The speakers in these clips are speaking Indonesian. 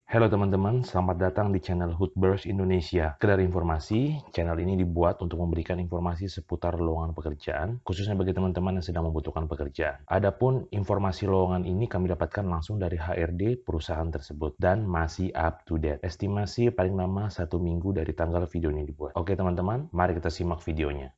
Halo teman-teman, selamat datang di channel Hootburst Indonesia. Sekedar informasi, channel ini dibuat untuk memberikan informasi seputar lowongan pekerjaan, khususnya bagi teman-teman yang sedang membutuhkan pekerjaan. Adapun informasi lowongan ini kami dapatkan langsung dari HRD perusahaan tersebut dan masih up to date. Estimasi paling lama 1 minggu dari tanggal video ini dibuat. Oke teman-teman, mari kita simak videonya.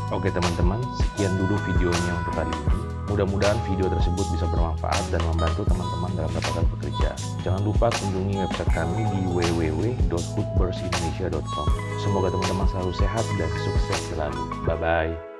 Oke teman-teman, sekian dulu videonya untuk kali ini. Mudah-mudahan video tersebut bisa bermanfaat dan membantu teman-teman dalam mendapatkan pekerjaan. Jangan lupa kunjungi website kami di www.hootburstindonesia.com. Semoga teman-teman selalu sehat dan sukses selalu. Bye-bye.